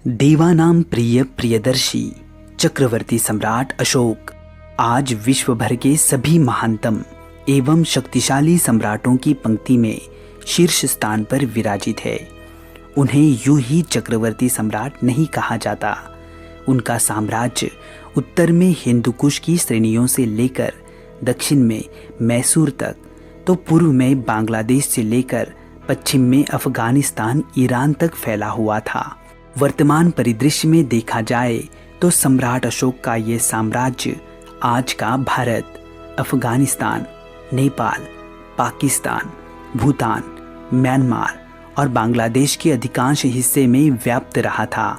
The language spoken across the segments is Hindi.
देवानाम प्रिय प्रियदर्शी चक्रवर्ती सम्राट अशोक आज विश्व भर के सभी महानतम एवं शक्तिशाली सम्राटों की पंक्ति में शीर्ष स्थान पर विराजित है। उन्हें यूं ही चक्रवर्ती सम्राट नहीं कहा जाता। उनका साम्राज्य उत्तर में हिंदुकुश की श्रेणियों से लेकर दक्षिण में मैसूर तक, तो पूर्व में बांग्लादेश से लेकर पश्चिम में अफगानिस्तान, ईरान तक फैला हुआ था। वर्तमान परिदृश्य में देखा जाए तो सम्राट अशोक का ये साम्राज्य आज का भारत, अफगानिस्तान, नेपाल, पाकिस्तान, भूटान, म्यांमार और बांग्लादेश के अधिकांश हिस्से में व्याप्त रहा था।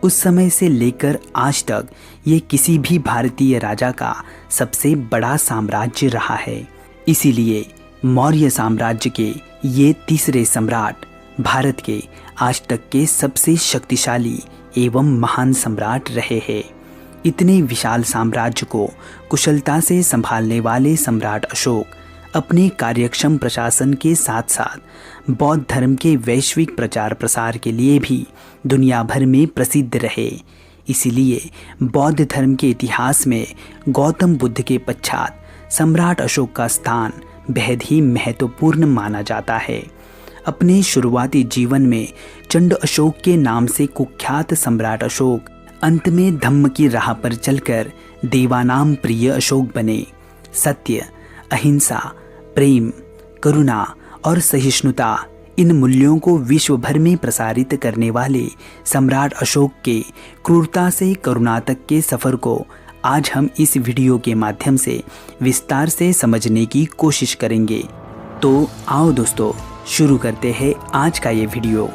उस समय से लेकर आज तक ये किसी भी भारतीय राजा का सबसे बड़ा साम्राज्य रहा है। इसीलिए मौर्य साम्राज्य के ये तीसरे सम्राट भारत के आज तक के सबसे शक्तिशाली एवं महान सम्राट रहे हैं। इतने विशाल साम्राज्य को कुशलता से संभालने वाले सम्राट अशोक अपने कार्यक्षम प्रशासन के साथ साथ बौद्ध धर्म के वैश्विक प्रचार प्रसार के लिए भी दुनिया भर में प्रसिद्ध रहे। इसीलिए बौद्ध धर्म के इतिहास में गौतम बुद्ध के पश्चात सम्राट अशोक का स्थान बेहद ही महत्वपूर्ण माना जाता है। अपने शुरुआती जीवन में चंड अशोक के नाम से कुख्यात सम्राट अशोक अंत में धम्म की राह पर चलकर देवानाम प्रिय अशोक बने। सत्य, अहिंसा, प्रेम, करुणा और सहिष्णुता, इन मूल्यों को विश्व भर में प्रसारित करने वाले सम्राट अशोक के क्रूरता से करुणा तक के सफर को आज हम इस वीडियो के माध्यम से विस्तार से समझने की कोशिश करेंगे। तो आओ दोस्तों, शुरू करते हैं आज का ये वीडियो।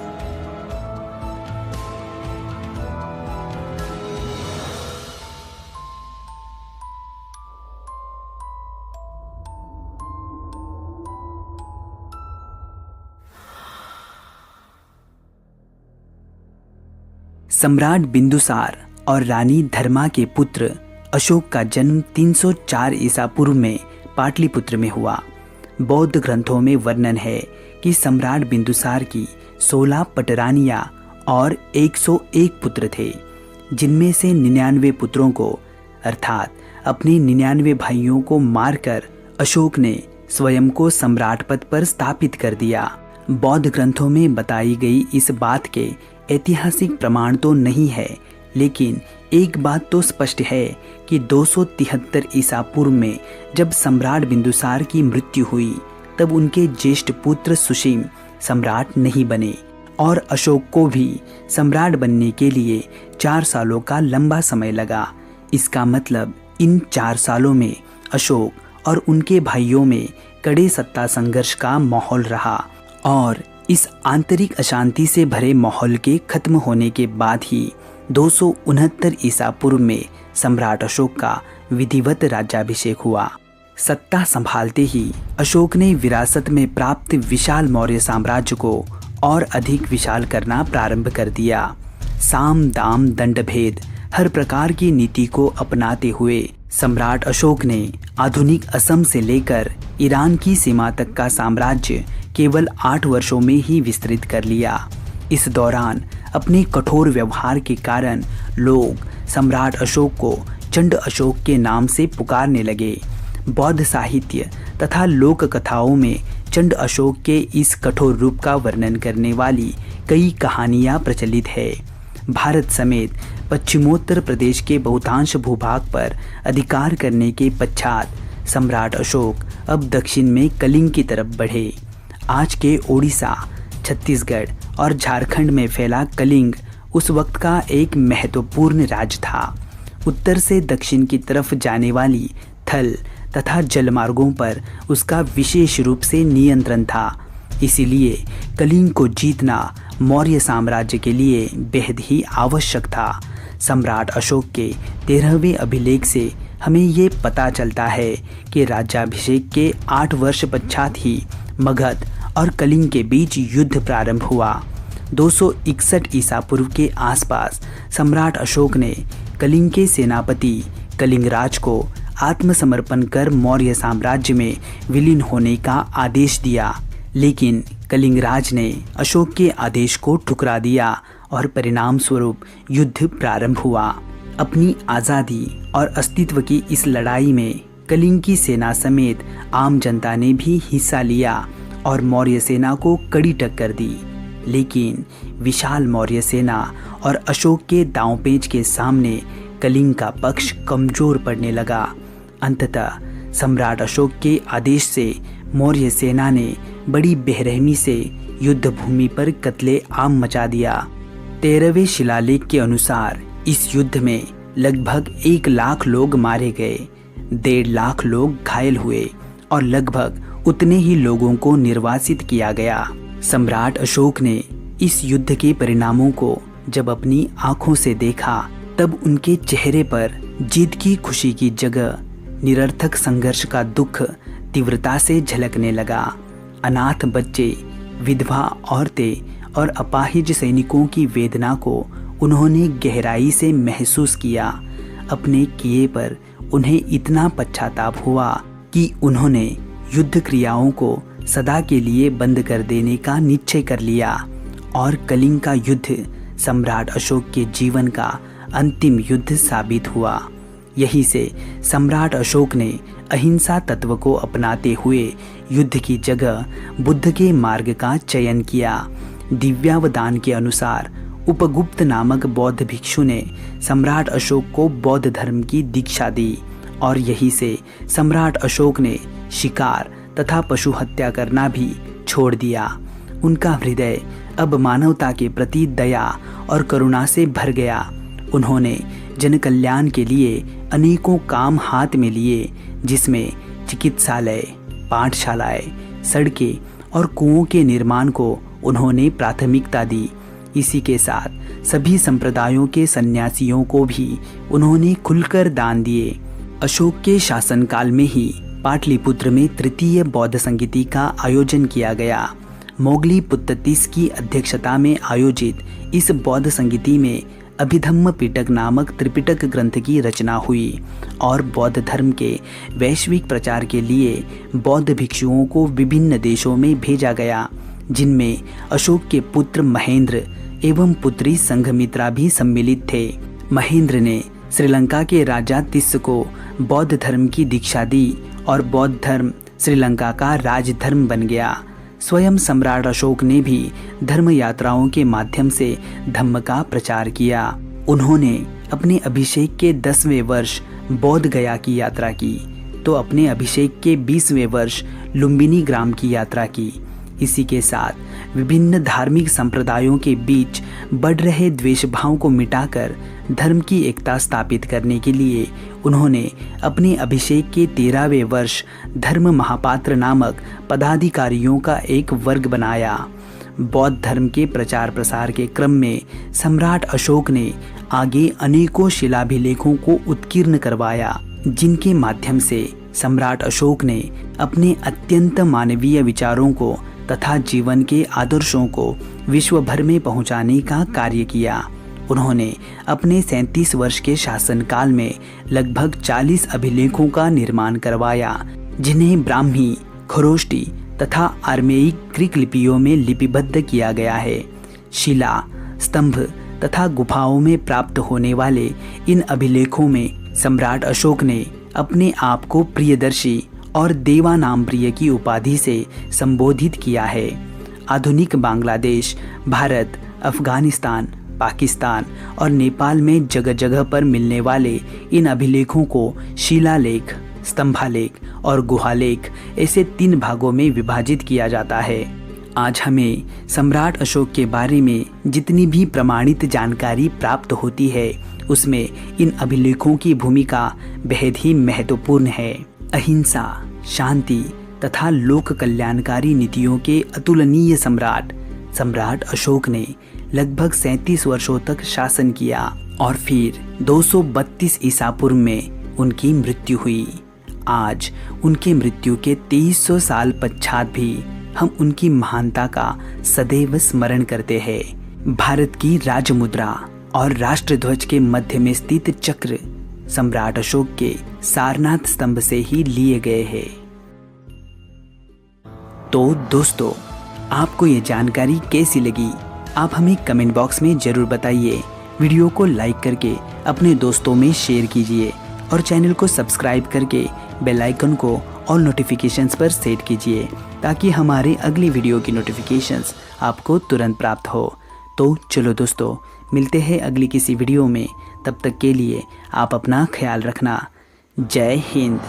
सम्राट बिंदुसार और रानी धर्मा के पुत्र अशोक का जन्म 304 ईसा पूर्व में पाटलिपुत्र में हुआ। बौद्ध ग्रंथों में वर्णन है कि सम्राट बिंदुसार की 16 पटरानियां और 101 पुत्र थे, जिनमें से 99 पुत्रों को अर्थात अपने 99 भाइयों को मारकर अशोक ने स्वयं को सम्राट पद पर स्थापित कर दिया। बौद्ध ग्रंथों में बताई गई इस बात के ऐतिहासिक प्रमाण तो नहीं है, लेकिन एक बात तो स्पष्ट है कि 273 ईसा पूर्व में जब सम्राट बिंदुसार की मृत्यु हुई, तब उनके ज्येष्ठ पुत्र सुसीम सम्राट नहीं बने और अशोक को भी सम्राट बनने के लिए 4 सालों का लंबा समय लगा। इसका मतलब इन 4 सालों में अशोक और उनके भाइयों में कड़े सत्ता संघर्ष का माहौल रहा और इस आंतरिक अशांति से भरे माहौल के खत्म होने के बाद ही 269 ईसा पूर्व में सम्राट अशोक का विधिवत राज्याभिषेक हुआ। सत्ता संभालते ही अशोक ने विरासत में प्राप्त विशाल मौर्य साम्राज्य को और अधिक विशाल करना प्रारंभ कर दिया। साम दाम दंड भेद हर प्रकार की नीति को अपनाते हुए सम्राट अशोक ने आधुनिक असम से लेकर ईरान की सीमा तक का साम्राज्य केवल 8 वर्षों में ही विस्तृत कर लिया। इस दौरान अपने कठोर व्यवहार के कारण लोग सम्राट अशोक को चंड अशोक के नाम से पुकारने लगे। बौद्ध साहित्य तथा लोक कथाओं में चंड अशोक के इस कठोर रूप का वर्णन करने वाली कई कहानियां प्रचलित है। भारत समेत पश्चिमोत्तर प्रदेश के बहुतांश भूभाग पर अधिकार करने के पश्चात सम्राट अशोक अब दक्षिण में कलिंग की तरफ बढ़े। आज के ओडिशा, छत्तीसगढ़ और झारखंड में फैला कलिंग उस वक्त का एक महत्वपूर्ण राज्य था। उत्तर से दक्षिण की तरफ जाने वाली थल तथा जलमार्गों पर उसका विशेष रूप से नियंत्रण था। इसीलिए कलिंग को जीतना मौर्य साम्राज्य के लिए बेहद ही आवश्यक था। सम्राट अशोक के 13वें अभिलेख से हमें ये पता चलता है कि राज्याभिषेक के 8 वर्ष पश्चात ही मगध और कलिंग के बीच युद्ध प्रारंभ हुआ। 261 ईसा पूर्व के आसपास सम्राट अशोक ने कलिंग के सेनापति कलिंगराज को आत्मसमर्पण कर मौर्य साम्राज्य में विलीन होने का आदेश दिया, लेकिन कलिंगराज ने अशोक के आदेश को ठुकरा दिया और परिणाम स्वरूप युद्ध प्रारंभ हुआ। अपनी आज़ादी और अस्तित्व की इस लड़ाई में कलिंग की सेना समेत आम जनता ने भी हिस्सा लिया और मौर्य सेना को कड़ी टक्कर दी। लेकिन विशाल मौर्य सेना और अशोक के दांवपेच के सामने कलिंग का पक्ष कमजोर पड़ने लगा। अंततः सम्राट अशोक के आदेश से मौर्य सेना ने बड़ी बेरहमी से युद्ध भूमि पर कत्ले आम मचा दिया। 13वें शिलालेख के अनुसार इस युद्ध में लगभग 1 लाख लोग मारे गए, 1.5 लाख लोग घायल हुए और लगभग उतने ही लोगों को निर्वासित किया गया। सम्राट अशोक ने इस युद्ध के परिणामों को जब अपनी आंखों से देखा तब उनके चेहरे पर जीत की खुशी की जगह निरर्थक संघर्ष का दुख तीव्रता से झलकने लगा। अनाथ बच्चे, विधवा औरतें और अपाहिज सैनिकों की वेदना को उन्होंने गहराई से महसूस किया। अपने किए पर उन्हें इतना पश्चाताप हुआ कि उन्होंने युद्ध क्रियाओं को सदा के लिए बंद कर देने का निश्चय कर लिया और कलिंग का युद्ध सम्राट अशोक के जीवन का अंतिम युद्ध साबित हुआ। यही से सम्राट अशोक ने अहिंसा तत्व को अपनाते हुए युद्ध की जगह बुद्ध के मार्ग का चयन किया। दिव्यावदान के अनुसार उपगुप्त नामक बौद्ध भिक्षु ने सम्राट अशोक को बौद्ध धर्म की दीक्षा दी और यही से सम्राट अशोक ने शिकार तथा पशु हत्या करना भी छोड़ दिया। उनका हृदय अब मानवता के प्रति दया और करुणा से भर गया। उन्होंने जन कल्याण के लिए अनेकों काम हाथ में लिए, जिसमें चिकित्सालय, पाठशालाएं, सड़कें और कुओं के निर्माण को उन्होंने प्राथमिकता दी। इसी के साथ सभी संप्रदायों के सन्यासियों को भी उन्होंने खुलकर दान दिए। अशोक के शासनकाल में ही पाटलिपुत्र में तृतीय बौद्ध संगीति का आयोजन किया गया। मोगली पुत्ततीस की अध्यक्षता में आयोजित इस बौद्ध संगीति में अभिधम्म पिटक नामक त्रिपिटक ग्रंथ की रचना हुई और बौद्ध धर्म के वैश्विक प्रचार के लिए बौद्ध भिक्षुओं को विभिन्न देशों में भेजा गया, जिनमें अशोक के पुत्र महेंद्र एवं पुत्री संघमित्रा भी सम्मिलित थे। महेंद्र ने श्रीलंका के राजा तिस्स को बौद्ध धर्म की दीक्षा दी और बौद्ध धर्म श्रीलंका का राजधर्म बन गया। स्वयं सम्राट अशोक ने भी धर्म यात्राओं के माध्यम से धम्म का प्रचार किया। उन्होंने अपने अभिषेक के 10वें वर्ष बौद्ध गया की यात्रा की, तो अपने अभिषेक के 20वें वर्ष लुम्बिनी ग्राम की यात्रा की। इसी के साथ विभिन्न धार्मिक संप्रदायों के बीच बढ़ रहे द्वेष भाव को मिटाकर धर्म की एकता स्थापित करने के लिए उन्होंने अपने अभिषेक के 13वें वर्ष धर्म महापात्र नामक पदाधिकारियों का एक वर्ग बनाया। बौद्ध धर्म के प्रचार प्रसार के क्रम में सम्राट अशोक ने आगे अनेकों शिलाभिलेखों को उत्कीर्ण करवाया, जिनके माध्यम से सम्राट अशोक ने अपने अत्यंत मानवीय विचारों को तथा जीवन के आदर्शों को विश्व भर में पहुंचाने का कार्य किया। उन्होंने अपने 37 वर्ष के शासनकाल में लगभग 40 अभिलेखों का निर्माण करवाया, जिन्हें ब्राह्मी, खरोष्टी तथा आर्मेयिक ग्रीक लिपियों में लिपिबद्ध किया गया है। शिला, स्तंभ तथा गुफाओं में प्राप्त होने वाले इन अभिलेखों में सम्राट अशोक ने अपने आप को प्रियदर्शी और देवानाम प्रिय की उपाधि से संबोधित किया है। आधुनिक बांग्लादेश, भारत, अफगानिस्तान, पाकिस्तान और नेपाल में जगह जगह पर मिलने वाले इन अभिलेखों को शिलालेख, स्तंभालेख और गुहालेख ऐसे 3 भागों में विभाजित किया जाता है। आज हमें सम्राट अशोक के बारे में जितनी भी प्रमाणित जानकारी प्राप्त होती है, उसमें इन अभिलेखों की भूमिका बेहद ही महत्वपूर्ण है। अहिंसा, शांति तथा लोक कल्याणकारी नीतियों के अतुलनीय सम्राट अशोक ने लगभग 37 वर्षों तक शासन किया और फिर 232 ईसा पूर्व में उनकी मृत्यु हुई। आज उनके मृत्यु के 2300 साल पश्चात भी हम उनकी महानता का सदैव स्मरण करते हैं। भारत की राजमुद्रा और राष्ट्रध्वज के मध्य में स्थित चक्र सम्राट अशोक के सारनाथ स्तंभ से ही लिए गए हैं। तो दोस्तों, आपको ये जानकारी कैसी लगी आप हमें कमेंट बॉक्स में ज़रूर बताइए। वीडियो को लाइक करके अपने दोस्तों में शेयर कीजिए और चैनल को सब्सक्राइब करके बेल आइकन को ऑल नोटिफिकेशंस पर सेट कीजिए ताकि हमारे अगली वीडियो की नोटिफिकेशंस आपको तुरंत प्राप्त हो। तो चलो दोस्तों, मिलते हैं अगली किसी वीडियो में। तब तक के लिए आप अपना ख्याल रखना। जय हिंद।